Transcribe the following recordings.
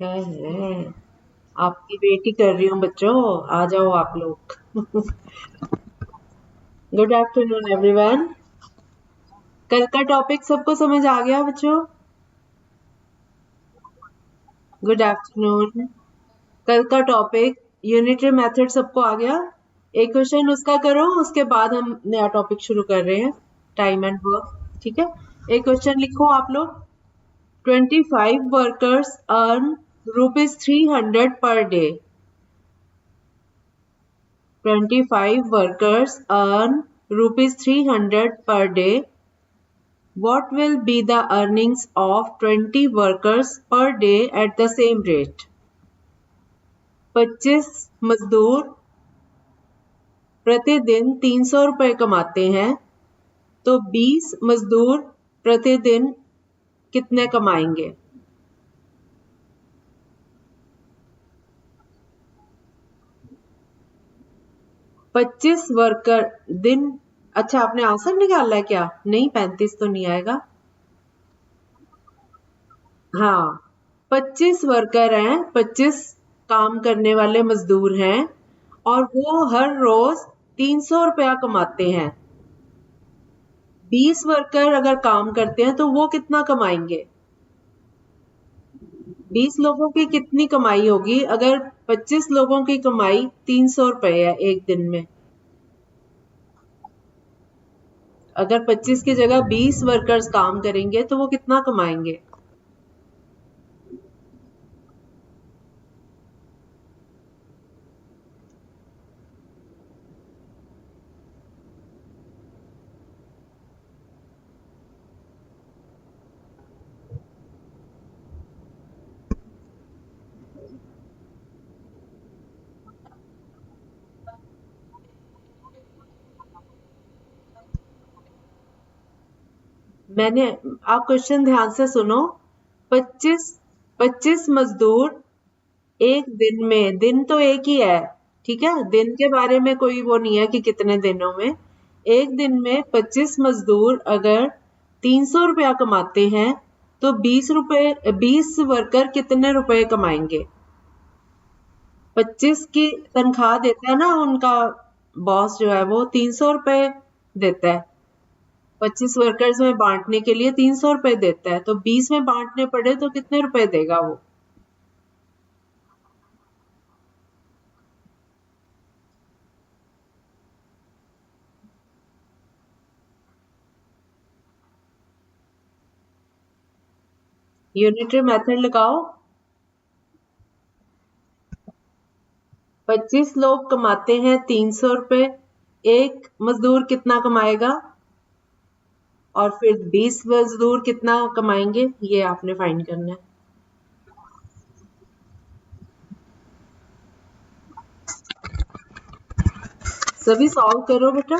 है आपकी वेट ही कर रही हूँ बच्चों, आ जाओ आप लोग। Good afternoon everyone. कल का टॉपिक सबको समझ आ गया बच्चों? Good afternoon. कल का टॉपिक यूनिटरी मेथड सबको आ गया? एक क्वेश्चन उसका करो, उसके बाद हम नया टॉपिक शुरू कर रहे हैं, टाइम एंड वर्क। ठीक है, एक क्वेश्चन लिखो आप लोग। 25 workers earn ₹300 per day. 25 workers earn ₹300 per day. What will be the earnings of 20 workers per day at the same rate? 25 मजदूर प्रतिदिन 300 रुपए कमाते हैं, तो 20 मजदूर प्रतिदिन कितने कमाएंगे? 25 वर्कर दिन। अच्छा, आपने आंसर निकाला है क्या? नहीं, 35 तो नहीं आएगा। हाँ, 25 वर्कर हैं, 25 काम करने वाले मजदूर हैं और वो हर रोज 300 रुपया कमाते हैं। 20 वर्कर अगर काम करते हैं तो वो कितना कमाएंगे? 20 लोगों की कितनी कमाई होगी अगर 25 लोगों की कमाई 300 रुपए है एक दिन में? अगर 25 की जगह 20 वर्कर्स काम करेंगे तो वो कितना कमाएंगे? मैंने आप क्वेश्चन ध्यान से सुनो। 25 25 मजदूर एक दिन में, दिन तो एक ही है, ठीक है, दिन के बारे में कोई वो नहीं है कि कितने दिनों में। एक दिन में 25 मजदूर अगर 300 रुपया कमाते हैं तो 20 वर्कर कितने रुपए कमाएंगे? 25 की तनख्वाह देता है ना उनका बॉस, जो है वो 300 रुपए देता है। 25 वर्कर्स में बांटने के लिए 300 रुपए देता है, तो 20 में बांटने पड़े तो कितने रुपए देगा वो? यूनिटरी मेथड लगाओ। 25 लोग कमाते हैं 300 रुपए, एक मजदूर कितना कमाएगा और फिर 20 मजदूर कितना कमाएंगे, ये आपने फाइंड करना है। सभी सॉल्व करो बेटा।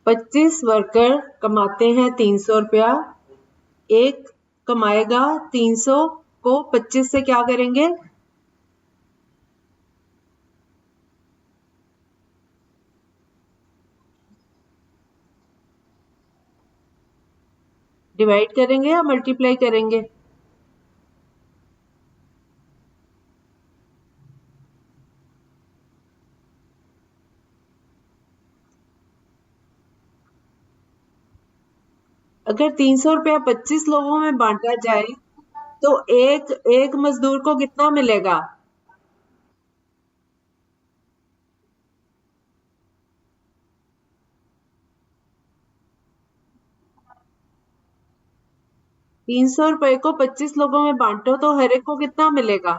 पच्चीस वर्कर कमाते हैं 300 रुपया, एक कमाएगा 300 को 25 से क्या करेंगे? डिवाइड करेंगे या मल्टीप्लाई करेंगे? अगर 300 रुपया 25 लोगों में बांटा जाए तो एक एक मजदूर को कितना मिलेगा? ₹300 को 25 लोगों में बांटो तो हर एक को कितना मिलेगा?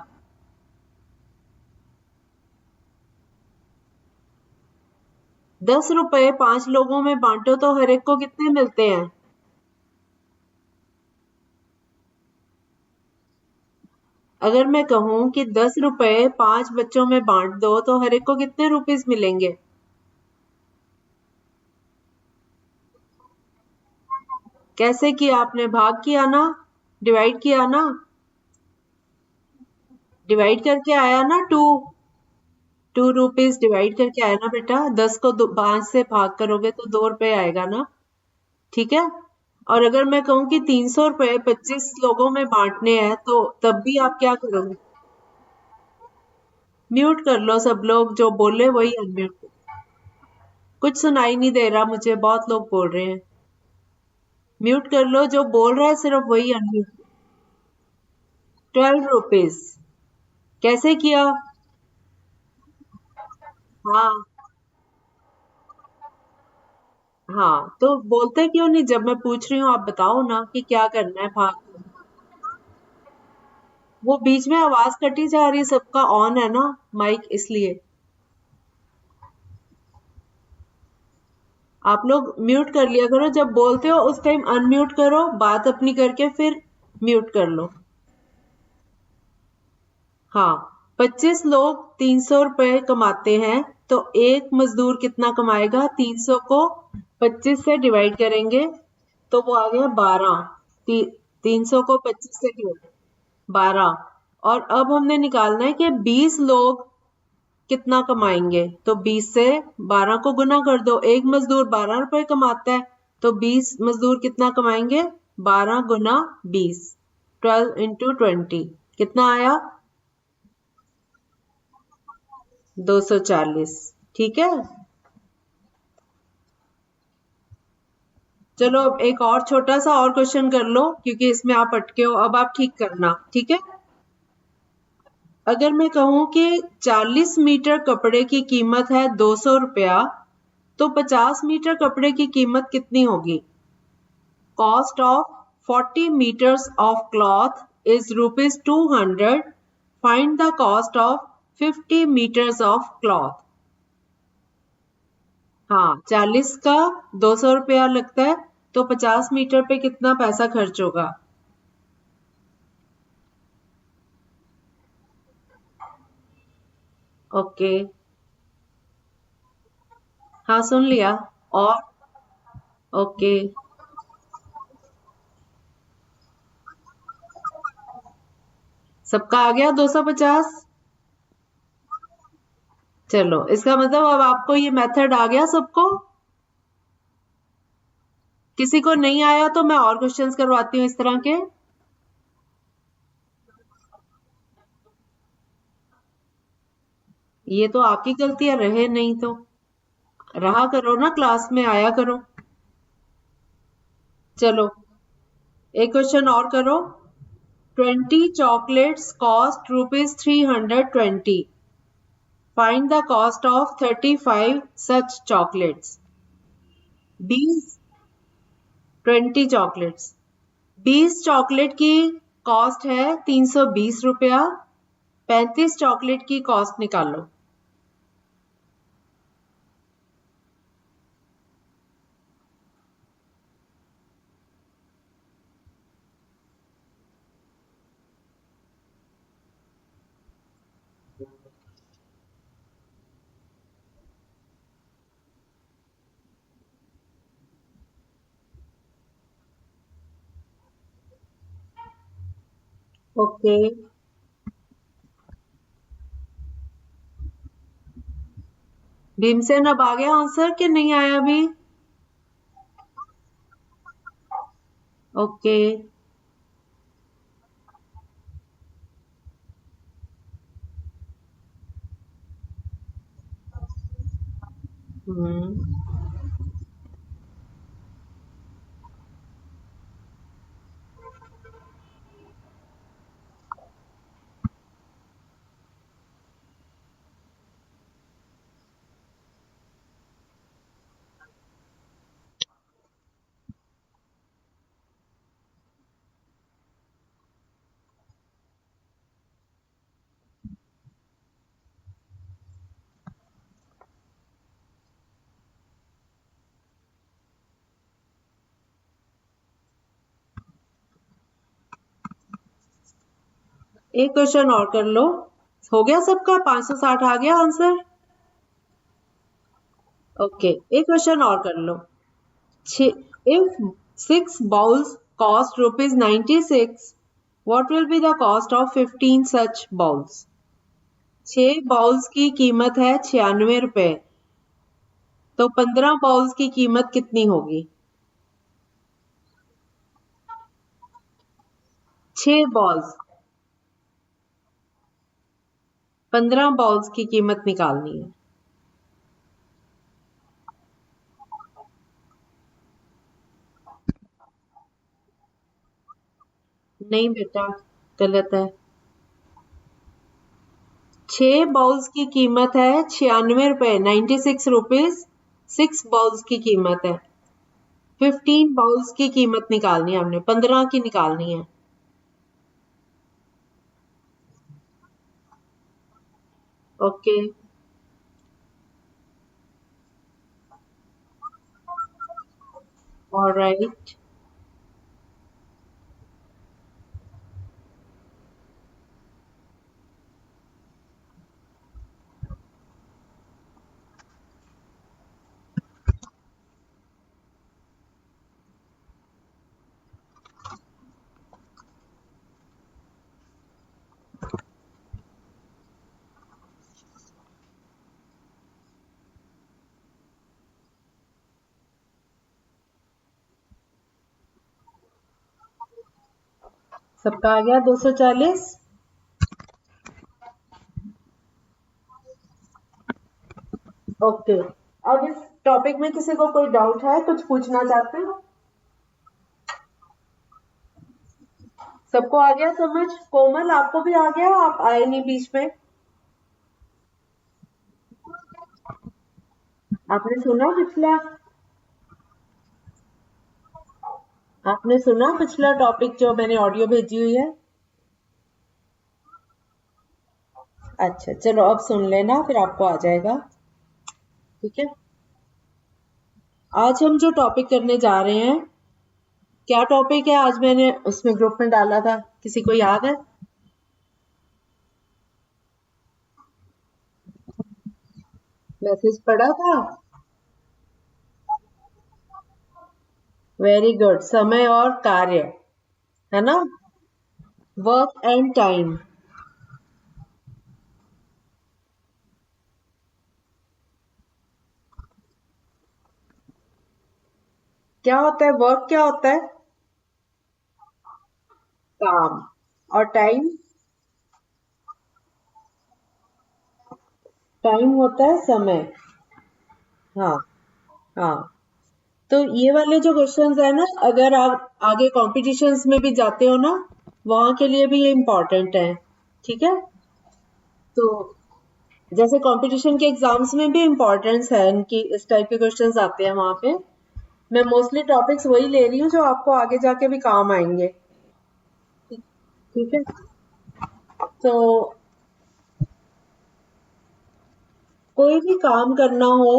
10 रुपए 5 लोगों में बांटो तो हर एक को कितने मिलते हैं? अगर मैं कहूं कि 10 रुपए 5 बच्चों में बांट दो तो हर एक को कितने रुपीस मिलेंगे? कैसे किया आपने? भाग किया ना, डिवाइड किया ना? डिवाइड करके आया ना 2 रुपीज डिवाइड करके आया ना बेटा। 10 को 5 से भाग करोगे तो 2 रुपए आएगा ना, ठीक है। और अगर मैं कहूँ कि 300 रुपए 25 लोगों में बांटने हैं तो तब भी आप क्या करोगे? म्यूट कर लो, सब लोग जो बोले वही अनम्यूट। कुछ सुनाई नहीं दे रहा मुझे, बहुत लोग बोल रहे हैं। म्यूट कर लो, जो बोल रहा है सिर्फ वही अनम्यूट। 12 रुपीज कैसे किया? हाँ हाँ, तो बोलते क्यों नहीं? जब मैं पूछ रही हूँ आप बताओ ना कि क्या करना है भाग। वो बीच में आवाज कटी जा रही है, सबका ऑन है ना माइक, इसलिए। आप लोग म्यूट कर लिया करो, जब बोलते हो उस टाइम अनम्यूट करो, बात अपनी करके फिर म्यूट कर लो। हाँ, 25 लोग 300 रुपए कमाते हैं तो एक मजदूर कितना कमाएगा? 300 को 25 से डिवाइड करेंगे तो वो आ गया 12। 300 को 25 से डिवाइड 12। और अब हमने निकालना है कि 20 लोग कितना कमाएंगे, तो 20 से 12 को गुना कर दो। एक मजदूर 12 रुपए कमाता है तो 20 मजदूर कितना कमाएंगे? 12 गुना 20, 12 × 20 कितना आया? 240। ठीक है, चलो अब एक और छोटा सा और क्वेश्चन कर लो, क्योंकि इसमें आप अटके हो। अब आप ठीक करना, ठीक है। अगर मैं कहूं कि 40 मीटर कपड़े की कीमत है 200 रुपया, तो 50 मीटर कपड़े की कीमत कितनी होगी? Cost of 40 meters of cloth is rupees 200. Find the cost of 50 meters of cloth. हाँ, 40 का 200 रुपया लगता है तो 50 मीटर पे कितना पैसा खर्च होगा? ओके, हाँ सुन लिया। और ओके, सबका आ गया 250। चलो, इसका मतलब अब आपको ये मेथड आ गया सबको। किसी को नहीं आया तो मैं और क्वेश्चंस करवाती हूँ इस तरह के। ये तो आपकी गलती है, रहे नहीं तो रहा करो ना, क्लास में आया करो। चलो, एक क्वेश्चन और करो। 20 chocolates cost rupees 320. Find the cost of 35 such chocolates. 20 20 chocolates, 20 chocolate की कॉस्ट है 320 रुपया। 35 चॉकलेट की कॉस्ट निकालो। ओके, भीमसेन अब आ गया आंसर कि नहीं आया अभी? ओके, हम्म, एक क्वेश्चन और कर लो। हो गया सबका? 560 आ गया आंसर? ओके, एक क्वेश्चन और कर लो। If 6 bowls cost rupees 96, What will be the cost of 15 such bowls? 6 bowls की कीमत है 96 रुपए, तो 15 बाउल्स की कीमत कितनी होगी? 6 बॉल्स, 15 बाउल्स की कीमत निकालनी है। नहीं बेटा, गलत है। 6 बाउल्स की कीमत है 96 रुपए, 96 रुपीज 6 बाउल्स की कीमत है। 15 बाउल्स की कीमत निकालनी है हमने, 15 की निकालनी है। Okay, alright. सबका आ गया 240? ओके। अब इस टॉपिक में किसी को कोई डाउट है, कुछ पूछना चाहते हो? सबको आ गया समझ? कोमल आपको भी आ गया? आप आए नहीं बीच में। आपने सुना पिछला? आपने सुना पिछला टॉपिक जो मैंने ऑडियो भेजी हुई है? अच्छा चलो, अब सुन लेना, फिर आपको आ जाएगा। ठीक है, आज हम जो टॉपिक करने जा रहे हैं, क्या टॉपिक है आज मैंने उसमें ग्रुप में डाला था, किसी को याद है? मैसेज पढ़ा था? वेरी गुड, समय और कार्य, है ना? Work and time. क्या होता है वर्क? क्या होता है? काम। और टाइम? टाइम होता है समय। हाँ, हाँ। तो ये वाले जो क्वेश्चंस है ना, अगर आप आगे कॉम्पिटिशन्स में भी जाते हो ना, वहां के लिए भी ये इम्पोर्टेंट है। ठीक है, तो जैसे कंपटीशन के एग्जाम्स में भी इम्पोर्टेंस है इनकी, इस टाइप के क्वेश्चंस आते हैं वहां पे। मैं मोस्टली टॉपिक्स वही ले रही हूँ जो आपको आगे जाके भी काम आएंगे। ठीक है, तो कोई भी काम करना हो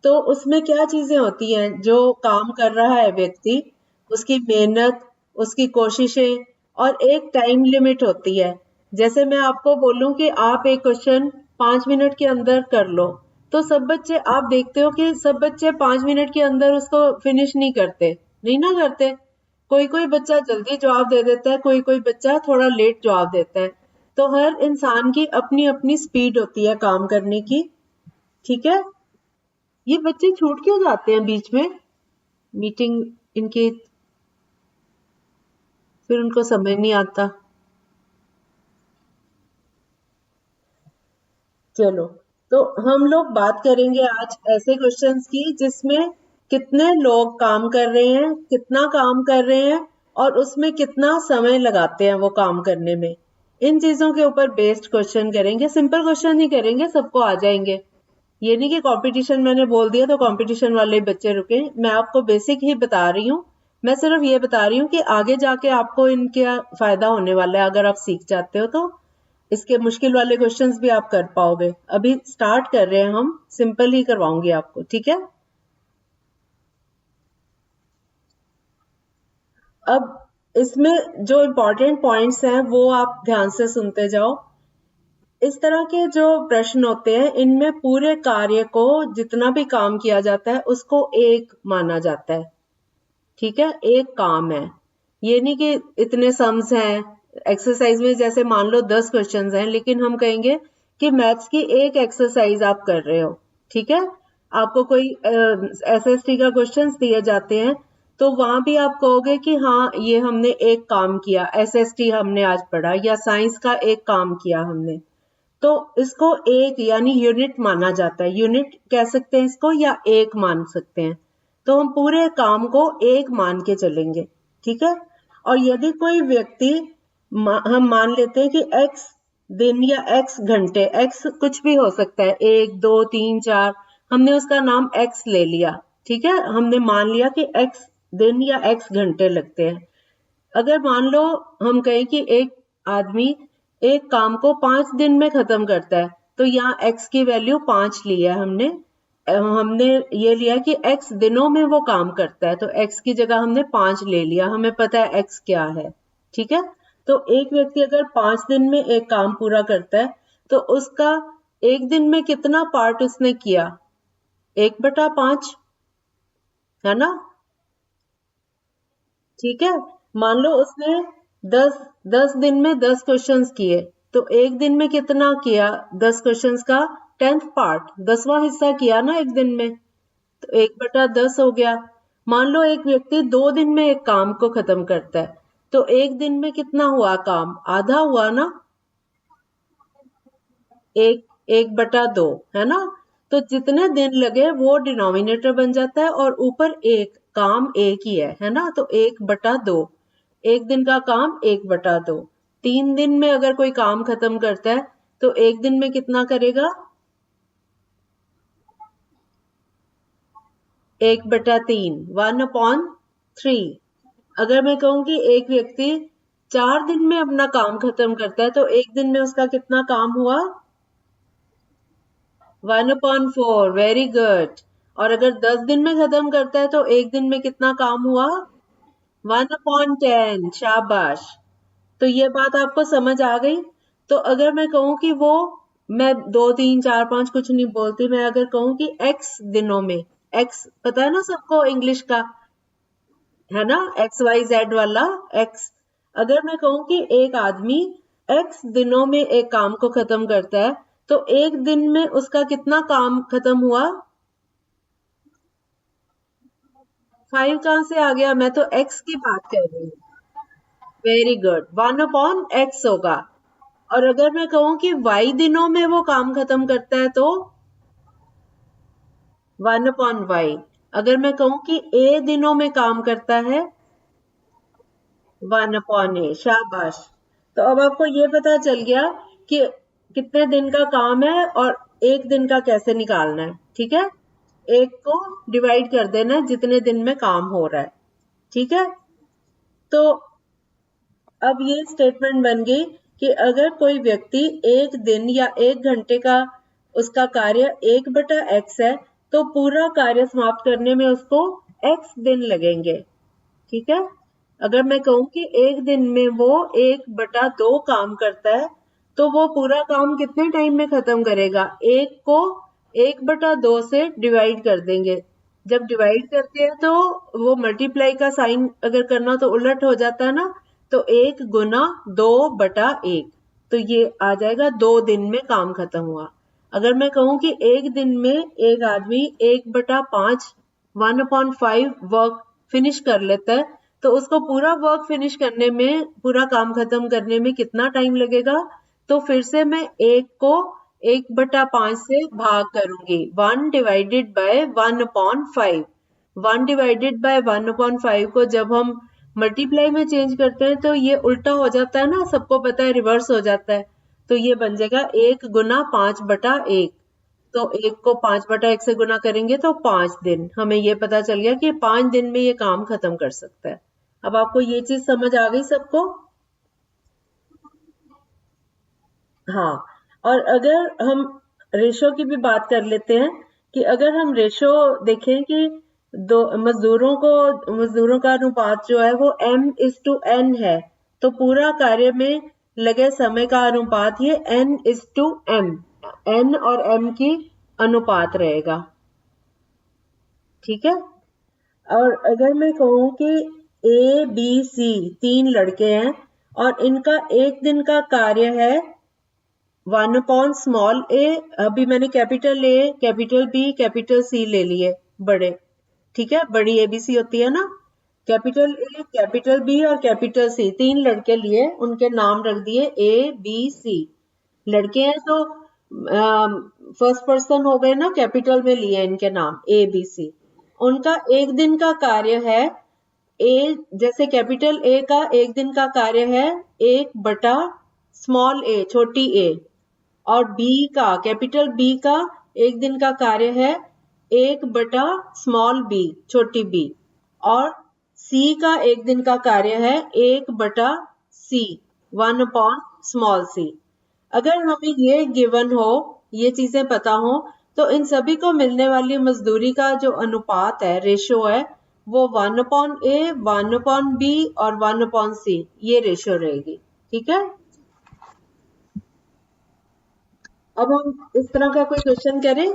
तो उसमें क्या चीजें होती हैं? जो काम कर रहा है व्यक्ति, उसकी मेहनत, उसकी कोशिशें और एक टाइम लिमिट होती है। जैसे मैं आपको बोलूं कि आप एक क्वेश्चन 5 मिनट के अंदर कर लो, तो सब बच्चे, आप देखते हो कि सब बच्चे 5 मिनट के अंदर उसको फिनिश नहीं करते, नहीं ना करते। कोई कोई बच्चा जल्दी जवाब दे देता है, कोई कोई बच्चा थोड़ा लेट जवाब देता है। तो हर इंसान की अपनी अपनी स्पीड होती है काम करने की। ठीक है, ये बच्चे छूट क्यों जाते हैं बीच में? मीटिंग इनकी, फिर उनको समझ नहीं आता। चलो, तो हम लोग बात करेंगे आज ऐसे क्वेश्चंस की जिसमें कितने लोग काम कर रहे हैं, कितना काम कर रहे हैं और उसमें कितना समय लगाते हैं वो काम करने में। इन चीजों के ऊपर बेस्ड क्वेश्चन करेंगे, सिंपल क्वेश्चन ही करेंगे, सबको आ जाएंगे। ये नहीं कि कंपटीशन मैंने बोल दिया तो कंपटीशन वाले बच्चे रुके। मैं आपको बेसिक ही बता रही हूँ। मैं सिर्फ ये बता रही हूँ कि आगे जाके आपको इनका फायदा होने वाला है अगर आप सीख जाते हो तो। इसके मुश्किल वाले क्वेश्चंस भी आप कर पाओगे। अभी स्टार्ट कर रहे हैं हम, सिंपल ही करवाऊंगी आपको, ठीक है? अब इसमें जो इम्पोर्टेंट पॉइंट्स हैं वो आप ध्यान से सुनते जाओ। इस तरह के जो प्रश्न होते हैं इनमें पूरे कार्य को, जितना भी काम किया जाता है उसको एक माना जाता है। ठीक है, एक काम है। ये नहीं कि इतने सम्स हैं, एक्सरसाइज में जैसे मान लो 10 क्वेश्चंस हैं, लेकिन हम कहेंगे कि मैथ्स की एक एक्सरसाइज आप कर रहे हो, ठीक है। आपको कोई एसएसटी का क्वेश्चंस दिए जाते हैं, तो वहां भी आप कहोगे कि हाँ ये हमने एक काम किया, एसएसटी हमने आज पढ़ा, या साइंस का एक काम किया हमने, तो इसको एक यानी यूनिट माना जाता है। यूनिट कह सकते हैं इसको, या एक मान सकते हैं। तो हम पूरे काम को एक मान के चलेंगे, ठीक है। और यदि कोई व्यक्ति हम मान लेते हैं कि एक्स दिन या एक्स घंटे, एक्स कुछ भी हो सकता है, 1 2 3 4, हमने उसका नाम एक्स ले लिया, ठीक है। हमने मान लिया कि एक्स दिन या एक्स घंटे लगते हैं। अगर मान लो हम कहें कि एक आदमी एक काम को 5 दिन में खत्म करता है, तो यहाँ x की वैल्यू 5 ली है हमने। हमने ये लिया कि x दिनों में वो काम करता है, तो x की जगह हमने 5 ले लिया, हमें पता है x क्या है, ठीक है। तो एक व्यक्ति अगर 5 दिन में एक काम पूरा करता है, तो उसका एक दिन में कितना पार्ट उसने किया, 1/5, है ना, ठीक है। मान लो उसने 10 दिन में 10 क्वेश्चंस किए, तो एक दिन में कितना किया, 10 क्वेश्चंस का 10th पार्ट, 10वां हिस्सा किया ना एक दिन में, तो 1/10 हो गया। मान लो एक व्यक्ति 2 दिन में एक काम को खत्म करता है, तो एक दिन में कितना हुआ काम, आधा हुआ ना, 1/2, है ना। तो जितने दिन लगे वो डिनोमिनेटर बन जाता है, और ऊपर एक काम एक ही है ना, तो 1/2, एक दिन का काम 1/2। 3 दिन में अगर कोई काम खत्म करता है, तो एक दिन में कितना करेगा, 1/3, 1/3। अगर मैं कहूं कि एक व्यक्ति 4 दिन में अपना काम खत्म करता है, तो एक दिन में उसका कितना काम हुआ, 1/4, वेरी गुड। और अगर 10 दिन में खत्म करता है, तो एक दिन में कितना काम हुआ, 1/10, शाबाश। तो ये बात आपको समझ आ गई। तो अगर मैं कहूं कि वो, मैं 2 3 4 5 कुछ नहीं बोलती, मैं अगर कहूं कि x दिनों में, x पता है ना सबको इंग्लिश का, है ना, XYZ वाला x। अगर मैं कहूं कि एक आदमी x दिनों में एक काम को खत्म करता है, तो एक दिन में उसका कितना काम खत्म हुआ, 5 कहां से आ गया, मैं तो x की बात कर रही हूँ। वेरी गुड, 1/x होगा। और अगर मैं कहूं कि y दिनों में वो काम खत्म करता है, तो 1/y। अगर मैं कहूं कि a दिनों में काम करता है, 1/a, शाबाश। तो अब आपको ये पता चल गया कि कितने दिन का काम है और एक दिन का कैसे निकालना है, ठीक है। एक को डिवाइड कर देना है जितने दिन में काम हो रहा है, ठीक है। तो अब ये स्टेटमेंट बन गई कि अगर कोई व्यक्ति एक दिन या एक घंटे का उसका कार्य 1/x है, तो पूरा कार्य समाप्त करने में उसको x दिन लगेंगे, ठीक है। अगर मैं कहूं कि एक दिन में वो 1/2 काम करता है, तो वो पूरा काम कितने टाइम में खत्म करेगा, एक को 1/2 से डिवाइड कर देंगे। जब डिवाइड करते हैं, तो वो मल्टीप्लाई का साइन अगर करना तो उलट हो जाता है ना, तो 1 गुना 2/1, तो ये आ जाएगा 2 दिन में काम खत्म हुआ। अगर मैं कहूं कि एक दिन में एक आदमी 1/5, 1/5 वर्क फिनिश कर लेता है, तो उसको पूरा वर्क फिनिश करने में, पूरा काम खत्म करने में कितना टाइम लगेगा, तो फिर से मैं एक को 1/5 से भाग करूंगी, 1/1/5। 1/1/5 को जब हम मल्टीप्लाई में चेंज करते हैं, तो ये उल्टा हो जाता है ना, सबको पता है रिवर्स हो जाता है। तो ये बन जाएगा 1 गुना 5/1। तो एक को 5/1 से गुना करेंगे तो 5 दिन। हमें ये पता चल गया कि 5 दिन में ये काम खत्म कर सकता है। अब आपको ये चीज समझ आ गई सबको, हाँ। और अगर हम रेशो की भी बात कर लेते हैं, कि अगर हम रेशो देखें कि दो मजदूरों का अनुपात जो है वो m/n है, तो पूरा कार्य में लगे समय का अनुपात ये n/m, n और m की अनुपात रहेगा, ठीक है। और अगर मैं कहूं कि A B C 3 लड़के हैं, और इनका एक दिन का कार्य है 1/a। अभी मैंने capital A, capital B, capital C ले लिए बड़े, ठीक है, बड़ी एबीसी होती है ना। कैपिटल ए, कैपिटल बी और कैपिटल सी, 3 लड़के लिए, उनके नाम रख दिए ए बी सी। लड़के हैं तो फर्स्ट पर्सन हो गए ना, कैपिटल में लिए इनके नाम ए बी सी। उनका एक दिन का कार्य है ए, जैसे कैपिटल ए का एक दिन का कार्य है 1 स्मॉल ए, छोटी ए, और बी का, कैपिटल बी का एक दिन का कार्य है 1 स्मॉल बी, छोटी बी, और सी का एक दिन का कार्य है 1/c, 1/स्मॉल सी। अगर हमें ये गिवन हो, ये चीजें पता हो, तो इन सभी को मिलने वाली मजदूरी का जो अनुपात है, रेशो है, वो 1/a, 1/b और 1/c, ये रेशो रहेगी, ठीक है। अब हम इस तरह का कोई क्वेश्चन करें।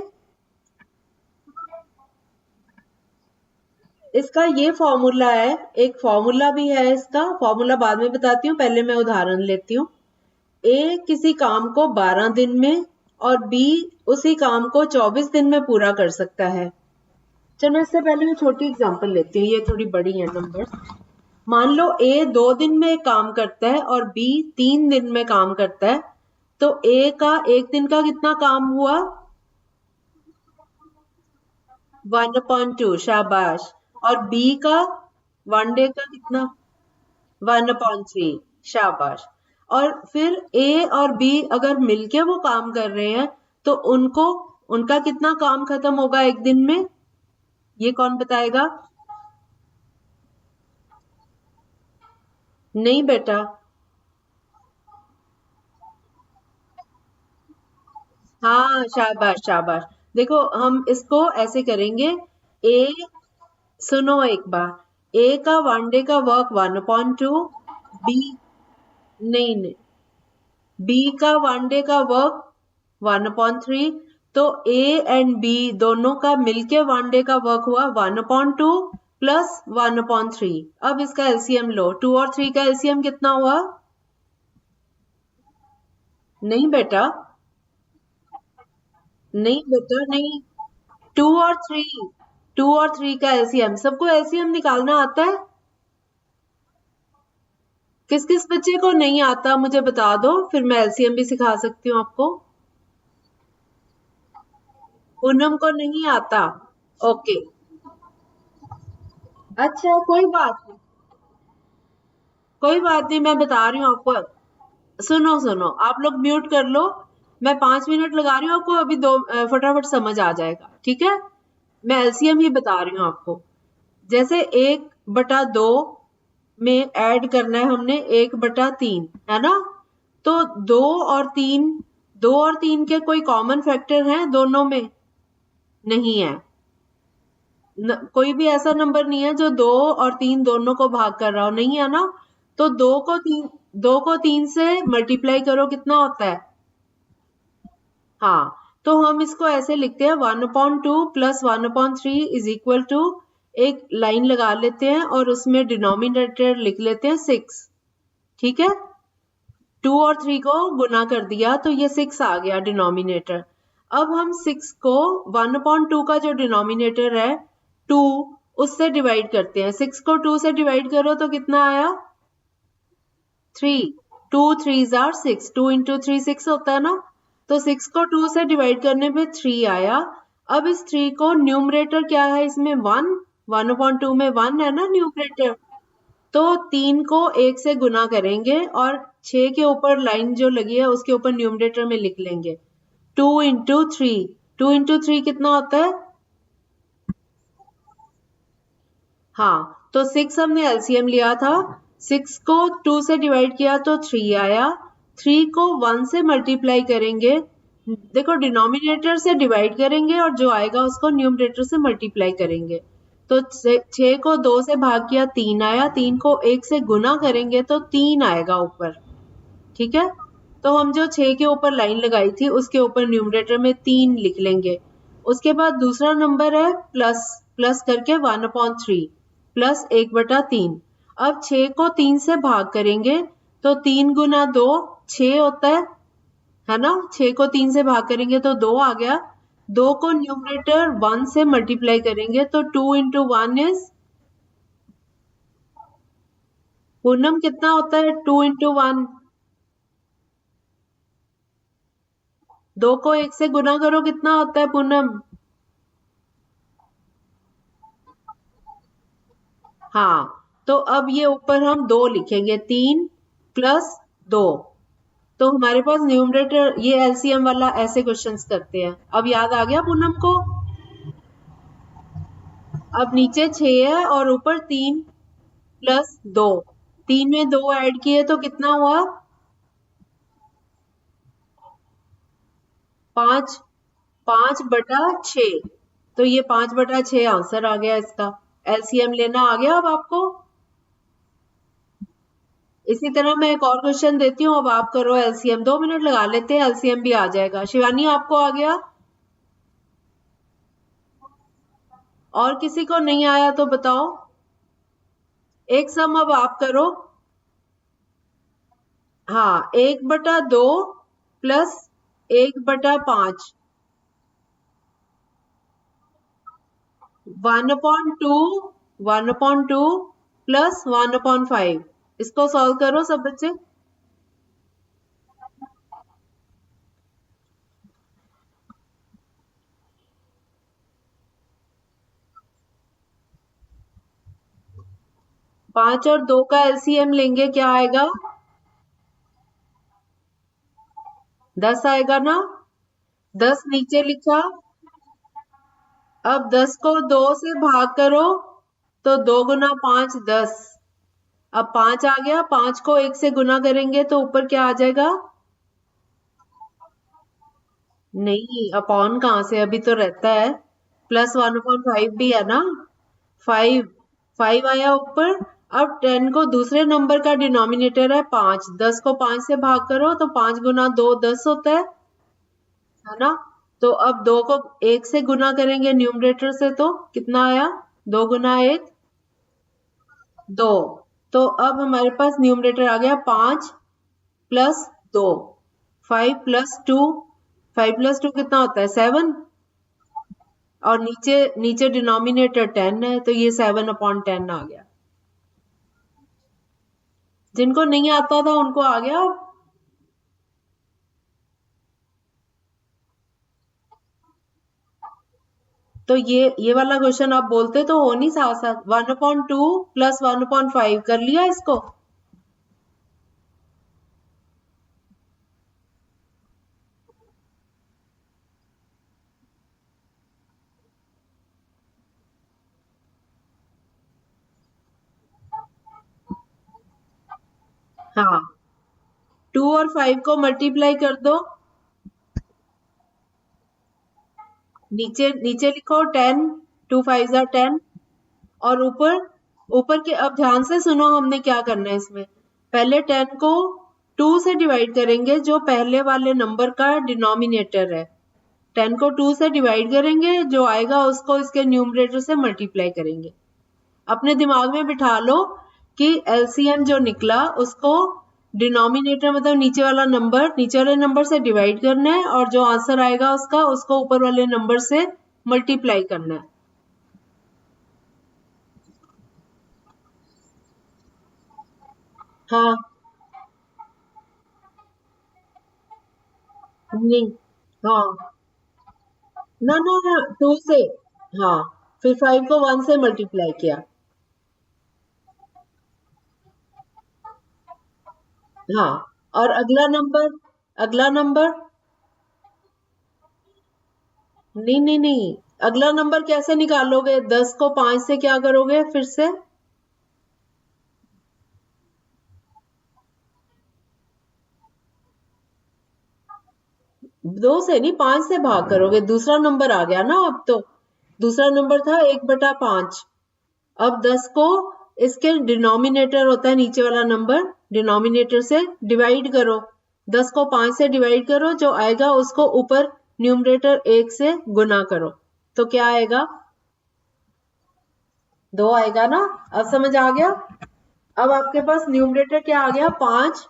इसका ये फॉर्मूला है, एक फॉर्मूला भी है इसका, फॉर्मूला बाद में बताती हूँ, पहले मैं उदाहरण लेती हूँ। ए किसी काम को 12 दिन में और बी उसी काम को 24 दिन में पूरा कर सकता है। चलो इससे पहले मैं छोटी एग्जांपल लेती हूँ, ये थोड़ी बड़ी है नंबर्स। मान लो ए 2 दिन में काम करता है और बी 3 दिन में काम करता है, तो ए का एक दिन का कितना काम हुआ? 1/2, शाबाश। और बी का 1 डे का कितना? 1/3, शाबाश। और फिर ए और बी अगर मिलके वो काम कर रहे हैं, तो उनका कितना काम खत्म होगा एक दिन में? ये कौन बताएगा? नहीं बेटा, हाँ, शाबाश शाबाश। देखो हम इसको ऐसे करेंगे। ए, सुनो एक बार, ए का 1 डे का वर्क 1/2, बी, नहीं नहीं, बी का 1 डे का वर्क 1/3, तो ए एंड बी दोनों का मिलके 1 डे का वर्क हुआ 1/2 प्लस 1/3। अब इसका एलसीएम लो, 2 और 3 का एलसीएम कितना हुआ? नहीं बेटा, नहीं बेटा नहीं, 2 और 3, 2 और 3 का एलसीएम, सबको एलसीएम निकालना आता है? किस किस बच्चे को नहीं आता मुझे बता दो, फिर मैं एलसीएम भी सिखा सकती हूँ आपको। पूनम को नहीं आता? ओके, अच्छा कोई बात नहीं, कोई बात नहीं, मैं बता रही हूँ आपको। सुनो सुनो, आप लोग म्यूट कर लो, मैं 5 मिनट लगा रही हूँ आपको, अभी दो फटाफट समझ आ जाएगा, ठीक है। मैं एलसीएम ही बता रही हूँ आपको। जैसे 1/2 में ऐड करना है हमने 1/3, है ना। तो 2 और 3 के कोई कॉमन फैक्टर है दोनों में? नहीं है। कोई भी ऐसा नंबर नहीं है जो 2 और 3 दोनों को भाग कर रहा हो, नहीं है ना। तो 2 को 3 से मल्टीप्लाई करो, कितना होता है? हाँ, तो हम इसको ऐसे लिखते हैं 1/2 प्लस 1/3 इज इक्वल टू, एक लाइन लगा लेते हैं और उसमें डिनोमिनेटर लिख लेते हैं 6, ठीक है। 2 और 3 को गुना कर दिया तो ये 6 आ गया डिनोमिनेटर। अब हम 6 को 1/2 का जो डिनोमिनेटर है 2, उससे डिवाइड करते हैं। 6 को 2 से डिवाइड करो तो कितना आया? 3। 2 3s are 6, 2 into 3 6 होता है ना। तो 6 को 2 से डिवाइड करने पे 3 आया। अब इस 3 को न्यूमरेटर क्या है इसमें? 1, 1/2 में 1 है ना न्यूमरेटर। तो 3 को 1 से गुना करेंगे और 6 के ऊपर लाइन जो लगी है उसके ऊपर न्यूमरेटर में लिख लेंगे 2 into 3। 2 into 3 कितना होता है? हाँ, तो 6 हमने एलसीएम लिया था, 6 को 2 से डिवाइड किया तो 3 आया। 3 को 1 से मल्टीप्लाई करेंगे, देखो डिनोमिनेटर से डिवाइड करेंगे और जो आएगा उसको न्यूमरेटर से मल्टीप्लाई करेंगे। तो 6 को 2 से भाग किया 3 आया, 3 को 1 से गुना करेंगे तो 3 आएगा ऊपर, ठीक है। तो हम जो 6 के ऊपर लाइन लगाई थी उसके ऊपर न्यूमरेटर में 3 लिख लेंगे। उसके बाद दूसरा नंबर है प्लस, प्लस करके 1/3 प्लस 1/3। अब 6 को 3 से भाग करेंगे तो 3 गुना 2 6 होता है ना। 6 को 3 से भाग करेंगे तो 2 आ गया। 2 को न्यूमरेटर 1 से मल्टीप्लाई करेंगे तो 2 into 1 इज, पूनम कितना होता है 2 into 1? 2 को 1 से गुना करो, कितना होता है पूनम? हाँ, तो अब ये ऊपर हम 2 लिखेंगे, 3 प्लस 2। तो हमारे पास न्यूमरेटर, ये एलसीएम वाला ऐसे क्वेश्चंस करते हैं। अब याद आ गया पूनम को? अब नीचे 6 है और ऊपर 3 प्लस 2। 3 में 2 ऐड किए तो कितना हुआ? 5। 5/6। तो ये 5/6 आंसर आ गया इसका। एलसीएम लेना आ गया अब आपको। इसी तरह मैं एक और क्वेश्चन देती हूँ, अब आप करो एलसीएम। 2 मिनट लगा लेते हैं, एलसीएम भी आ जाएगा। शिवानी आपको आ गया? और किसी को नहीं आया तो बताओ। एक सम अब आप करो। हाँ, 1/2 प्लस 1/5। 1/2 प्लस 1/5। इसको सॉल्व करो सब बच्चे। 5 और 2 का एलसीएम लेंगे, क्या आएगा? 10 आएगा ना। 10 नीचे लिखा। अब 10 को 2 से भाग करो तो 2 गुना 5 10। अब 5 आ गया। 5 को 1 से गुना करेंगे तो ऊपर क्या आ जाएगा? नहीं, अपॉन कहाँ से, अभी तो रहता है। प्लस 1/5 भी है ना। 5 5 आया ऊपर। अब 10 को दूसरे नंबर का डिनोमिनेटर है 5। 10 को 5 से भाग करो तो 5 गुना 2 10 होता है ना। तो अब 2 को 1 से गुना करेंगे न्यूमरेटर से तो कितना आया? 2 गुना 1 2। तो अब हमारे पास न्यूमरेटर आ गया 5 प्लस 2। 5 प्लस 2। 5 प्लस 2 कितना होता है? 7। और नीचे नीचे डिनोमिनेटर 10 है तो ये 7/10 आ गया। जिनको नहीं आता था उनको आ गया। तो ये वाला क्वेश्चन आप बोलते तो हो नहीं साथ साथ। 1/2 प्लस 1/5 कर लिया इसको। हाँ, 2 और 5 को मल्टीप्लाई कर दो। नीचे नीचे लिखो 10। 2 5 10। और ऊपर ऊपर के, अब ध्यान से सुनो हमने क्या करना है इसमें। पहले 10 को 2 से डिवाइड करेंगे, जो पहले वाले नंबर का डिनोमिनेटर है। 10 को 2 से डिवाइड करेंगे, जो आएगा उसको इसके न्यूमरेटर से मल्टीप्लाई करेंगे। अपने दिमाग में बिठा लो कि एलसीएम जो निकला उसको डिनोमिनेटर मतलब नीचे वाले नंबर से डिवाइड करना है, और जो आंसर आएगा उसका उसको ऊपर वाले नंबर से मल्टीप्लाई करना है। हाँ, नहीं, हाँ, ना ना ना, 2 से। हाँ, फिर 5 को 1 से मल्टीप्लाई किया। हाँ, और अगला नंबर नहीं नहीं नहीं, अगला नंबर कैसे निकालोगे? 10 को 5 से क्या करोगे फिर से? 2 से नहीं, 5 से भाग करोगे। दूसरा नंबर आ गया ना अब तो। दूसरा नंबर था 1/5। अब 10 को, इसके डिनोमिनेटर होता है नीचे वाला नंबर, डिनोमिनेटर से डिवाइड करो। 10 को 5 से डिवाइड करो, जो आएगा उसको ऊपर न्यूमरेटर 1 से गुना करो। तो क्या आएगा? 2 आएगा ना। अब समझ आ गया? अब आपके पास न्यूमरेटर क्या आ गया, 5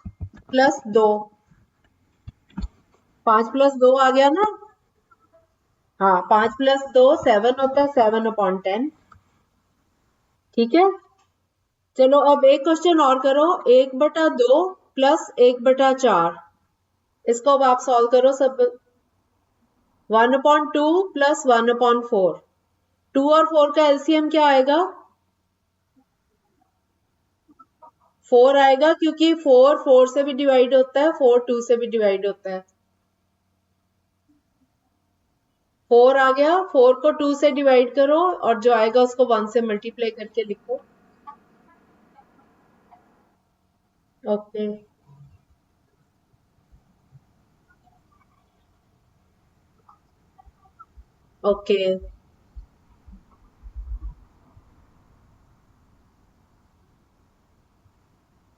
प्लस 2, 5 प्लस 2 आ गया ना। हाँ, 5 प्लस 2 7 होता है, 7/10। ठीक है, चलो अब एक क्वेश्चन और करो, 1/2 प्लस 1/4, इसको अब आप सॉल्व करो सब। 1/2 प्लस 1/4, 2 और 4 का एलसीएम क्या आएगा, 4 आएगा, क्योंकि 4 4 से भी डिवाइड होता है, 4 2 से भी डिवाइड होता है। 4 आ गया, 4 को 2 से डिवाइड करो और जो आएगा उसको 1 से मल्टीप्लाई करके लिखो। Okay, okay.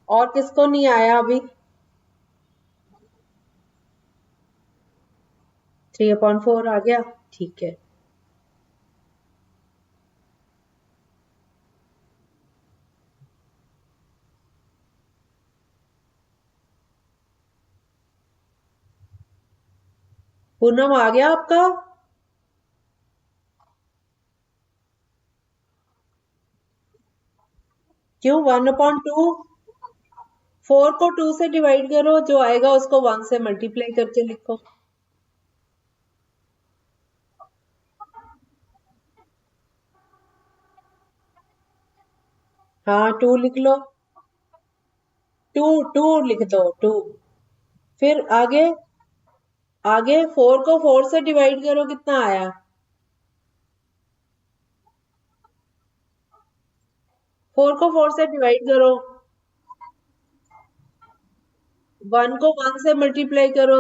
और किसको नहीं आया अभी, 3/4 आ गया, ठीक है। पूनम आ गया आपका, क्यों 1/2, 4 को 2 से डिवाइड करो, जो आएगा उसको 1 से मल्टीप्लाई करके लिखो। हाँ, 2 लिख लो, 2 2 लिख दो, 2। फिर आगे, आगे 4 को 4 से डिवाइड करो, कितना आया, 4 को 4 से डिवाइड करो, 1 को 1 से मल्टीप्लाई करो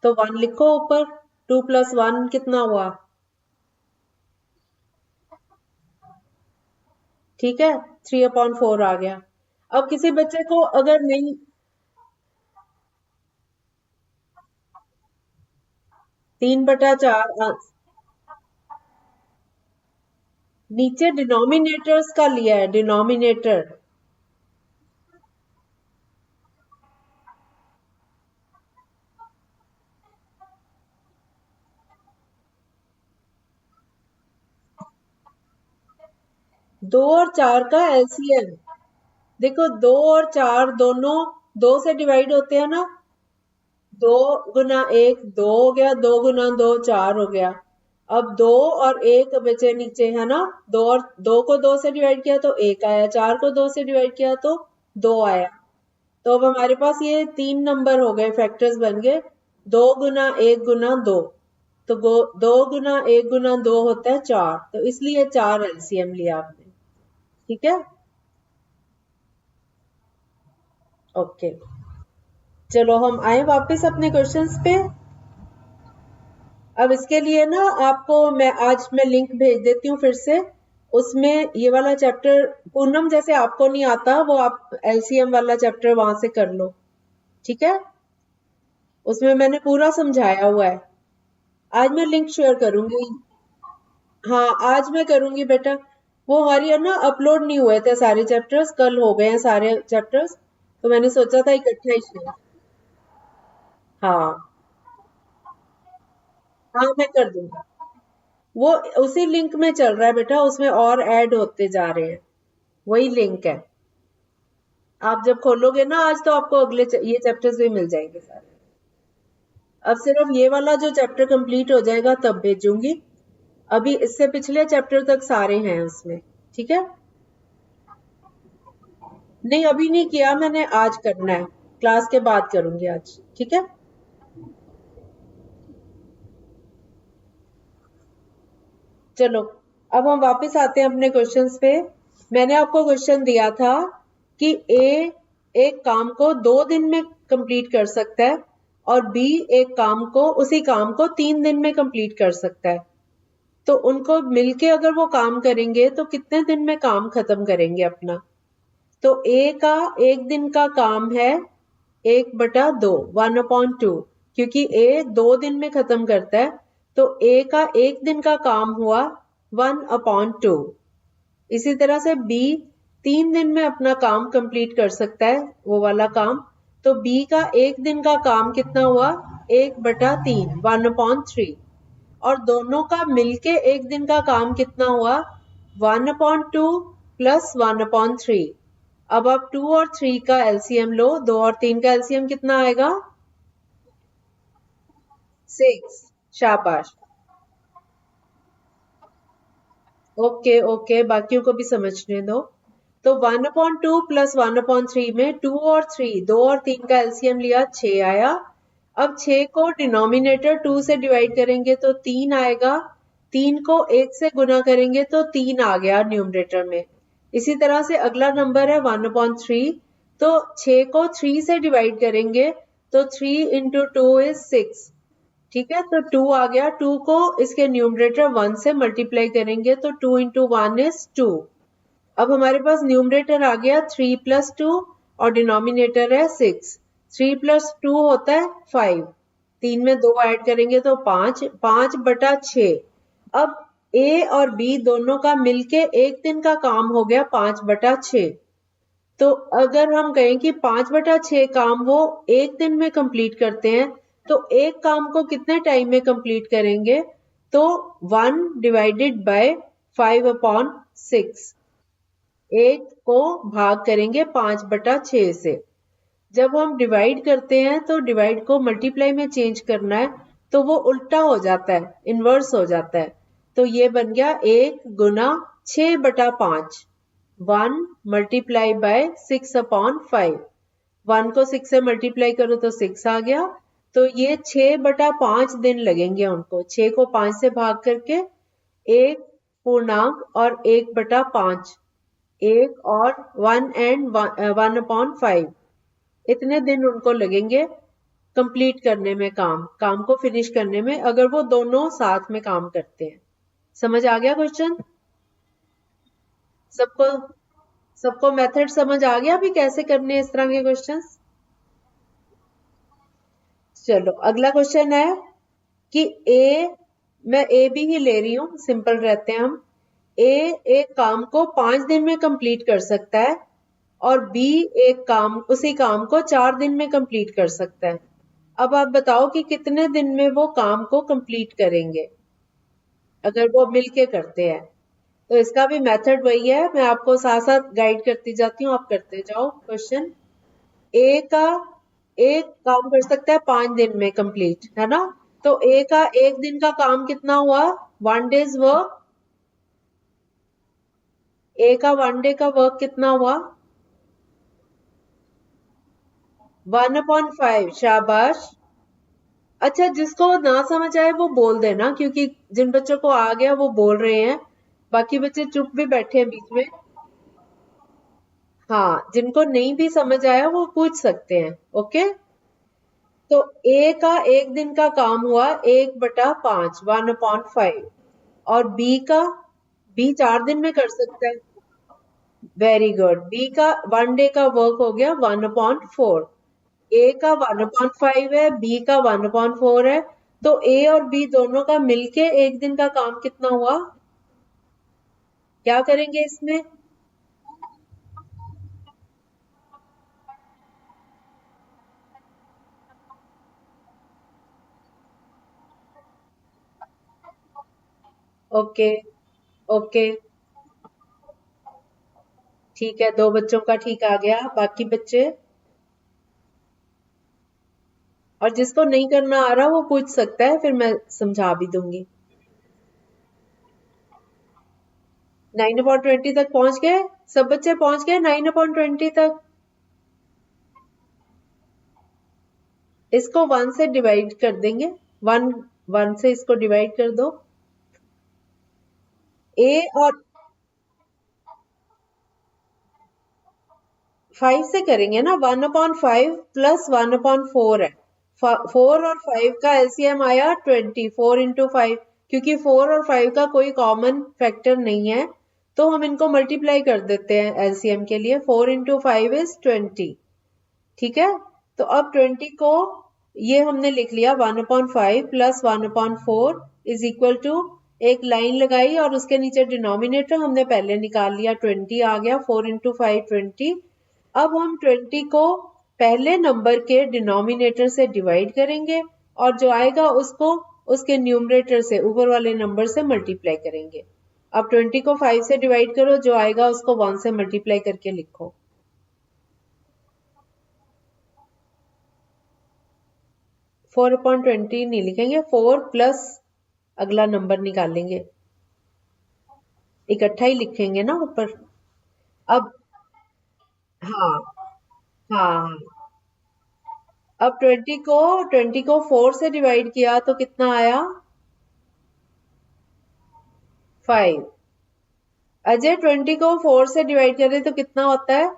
तो 1 लिखो ऊपर, 2 प्लस 1 कितना हुआ, ठीक है, 3/4 आ गया। अब किसी बच्चे को अगर नहीं, 3/4 नीचे डिनोमिनेटर्स का लिया है, डिनोमिनेटर। 2 और 4 का एलसीएम, देखो 2 और 4 दोनों 2 से डिवाइड होते हैं ना, 2 × 1 2 हो गया, 2 × 2 4 हो गया। अब 2 और 1 बचे नीचे, है ना, 2 और 2 को 2 से डिवाइड किया तो 1 आया, 4 को 2 से डिवाइड किया तो 2 आया। तो अब हमारे पास ये 3 नंबर हो गए, फैक्टर्स बन गए, 2 × 1 × 2, तो 2 × 1 × 2 होता है 4, तो इसलिए 4 एलसीएम लिया आपने। ठीक है, ओके। चलो हम आए वापस अपने क्वेश्चंस पे। अब इसके लिए ना आपको मैं लिंक भेज देती हूँ फिर से, उसमें ये वाला चैप्टर, पूनम जैसे आपको नहीं आता वो आप एलसीएम वाला चैप्टर वहां से कर लो, ठीक है, उसमें मैंने पूरा समझाया हुआ है। आज मैं लिंक शेयर करूंगी, हाँ आज मैं करूंगी बेटा। वो हमारी है ना, अपलोड नहीं हुए थे सारे चैप्टर्स, कल हो गए हैं सारे चैप्टर्स, तो मैंने सोचा था इकट्ठा ही शेयर। हाँ, हाँ मैं कर दूंगी, वो उसी लिंक में चल रहा है बेटा, उसमें और ऐड होते जा रहे हैं, वही लिंक है। आप जब खोलोगे ना आज, तो आपको ये चैप्टर्स भी मिल जाएंगे सारे। अब सिर्फ ये वाला जो चैप्टर कंप्लीट हो जाएगा तब भेजूंगी, अभी इससे पिछले चैप्टर तक सारे हैं उसमें, ठीक है। नहीं अभी नहीं किया मैंने, आज करना है, क्लास के बाद करूंगी आज, ठीक है। चलो अब हम वापस आते हैं अपने क्वेश्चंस पे। मैंने आपको क्वेश्चन दिया था कि ए एक काम को 2 दिन में कंप्लीट कर सकता है और बी एक काम को, उसी काम को 3 दिन में कंप्लीट कर सकता है, तो उनको मिलके अगर वो काम करेंगे तो कितने दिन में काम खत्म करेंगे अपना। तो ए का एक दिन का काम है 1/2, 1/2, क्योंकि ए 2 दिन में खत्म करता है, तो ए का एक दिन का काम हुआ 1/2, इसी तरह से बी 3 दिन में अपना काम कंप्लीट कर सकता है, वो वाला काम। तो बी का 1 दिन का काम कितना हुआ? 1/3, 1/3। और दोनों का मिलके 1 दिन का काम कितना हुआ? 1/2 प्लस 1/3। अब आप 2 और 3 का एलसीएम लो, 2 और 3 का एलसीएम कितना आएगा? 6। शाबाश। ओके ओके, बाकियों को भी समझने दो। तो 1/2 प्लस 1/3 में 2 और 3, 2 और 3 का एलसीएम लिया, 6 आया। अब 6 को डिनोमिनेटर 2 से डिवाइड करेंगे तो 3 आएगा। 3 को 1 से गुना करेंगे तो 3 आ गया न्यूमरेटर में। इसी तरह से अगला नंबर है 1/3। तो 6 को 3 से डिवाइड करेंगे तो 3 इंटू 2 इज 6। ठीक है, तो 2 आ गया। 2 को इसके न्यूमरेटर 1 से मल्टीप्लाई करेंगे तो 2 इंटू 1 इज 2। अब हमारे पास न्यूमरेटर आ गया 3 प्लस 2 और डिनोमिनेटर है 6। 3 प्लस 2 होता है 5। 3 में 2 ऐड करेंगे तो 5, 5/6। अब ए और बी दोनों का मिलके 1 दिन का काम हो गया 5/6। तो अगर हम कहें कि 5/6 काम वो 1 दिन में कंप्लीट करते हैं, तो एक काम को कितने टाइम में कंप्लीट करेंगे? तो 1 डिवाइडेड बाय 5/6। 1 को भाग करेंगे 5/6 से। जब हम डिवाइड करते हैं तो डिवाइड को मल्टीप्लाई में चेंज करना है, तो वो उल्टा हो जाता है, इनवर्स हो जाता है। तो ये बन गया 1 गुना 6/5। 1 मल्टीप्लाई बाय 6/5। 1 को 6 से मल्टीप्लाई करो तो 6 आ गया। तो ये 6/5 दिन लगेंगे उनको। 6 को 5 से भाग करके 1 पूर्णांक और 1/5, 1 और 1 एंड 1/5, इतने दिन उनको लगेंगे कंप्लीट करने में, काम को फिनिश करने में, अगर वो दोनों साथ में काम करते हैं। समझ आ गया क्वेश्चन? सबको सबको मेथड समझ आ गया भी कैसे करने इस तरह के क्वेश्चंस? चलो अगला क्वेश्चन है कि मैं ए बी ही ले रही हूँ, सिंपल रहते हैं हम। ए एक काम को 5 दिन में कंप्लीट कर सकता है और बी उसी काम को 4 दिन में कंप्लीट कर सकता है। अब आप बताओ कि कितने दिन में वो काम को कंप्लीट करेंगे अगर वो मिलके करते हैं। तो इसका भी मेथड वही है, मैं आपको साथ साथ गाइड करती जाती हूँ, आप करते जाओ। क्वेश्चन ए का एक काम कर सकता है 5 दिन में कंप्लीट, है ना? तो ए का 1 दिन का काम कितना हुआ? 1 डेज वर्क। ए का 1 डे का वर्क कितना हुआ? 1/5। शाबाश। अच्छा, जिसको ना समझ आए वो बोल देना, क्योंकि जिन बच्चों को आ गया वो बोल रहे हैं, बाकी बच्चे चुप भी बैठे हैं बीच में। हाँ, जिनको नहीं भी समझ आया वो पूछ सकते हैं। ओके, तो ए का 1 दिन का काम हुआ 1/5, 1/5। और बी 4 दिन में कर सकता है। Very good. बी का 1 डे का वर्क हो गया 1/4। ए का 1/5 है, बी का 1/4 है। तो ए और बी दोनों का मिलके 1 दिन का काम कितना हुआ? क्या करेंगे इसमें? ओके ओके, ठीक है, 2 बच्चों का ठीक आ गया। बाकी बच्चे, और जिसको नहीं करना आ रहा वो पूछ सकता है, फिर मैं समझा भी दूंगी। 9/20 तक पहुंच गए? सब बच्चे पहुंच गए 9/20 तक? इसको 1 से डिवाइड कर देंगे। 1 1 से इसको डिवाइड कर दो। ए और 5 से करेंगे ना। 1/5 प्लस 1/4 है। 4 और 5 का एलसीएम आया 20। 4 इंटू 5, क्योंकि 4 और 5 का कोई कॉमन फैक्टर नहीं है, तो हम इनको मल्टीप्लाई कर देते हैं एलसीएम के लिए। 4 इंटू 5 इज 20। ठीक है, तो अब 20 को ये हमने लिख लिया 1/5 प्लस 1/4 इज इक्वल टू एक लाइन लगाई और उसके नीचे डिनोमिनेटर हमने पहले निकाल लिया, 20 आ गया, 4 × 5 20। अब हम 20 को पहले नंबर के डिनोमिनेटर से डिवाइड करेंगे और जो आएगा उसको उसके न्यूमरेटर से, ऊपर वाले नंबर से मल्टीप्लाई करेंगे। अब 20 को 5 से डिवाइड करो, जो आएगा उसको 1 से मल्टीप्लाई करके लिखो। 4/20 नहीं लिखेंगे, 4 प्लस अगला नंबर निकालेंगे, इकट्ठा ही लिखेंगे ना ऊपर। अब हाँ हाँ, अब 20 को 4 से डिवाइड किया तो कितना आया? 5। अजय 20 को 4 से डिवाइड करें तो कितना होता है?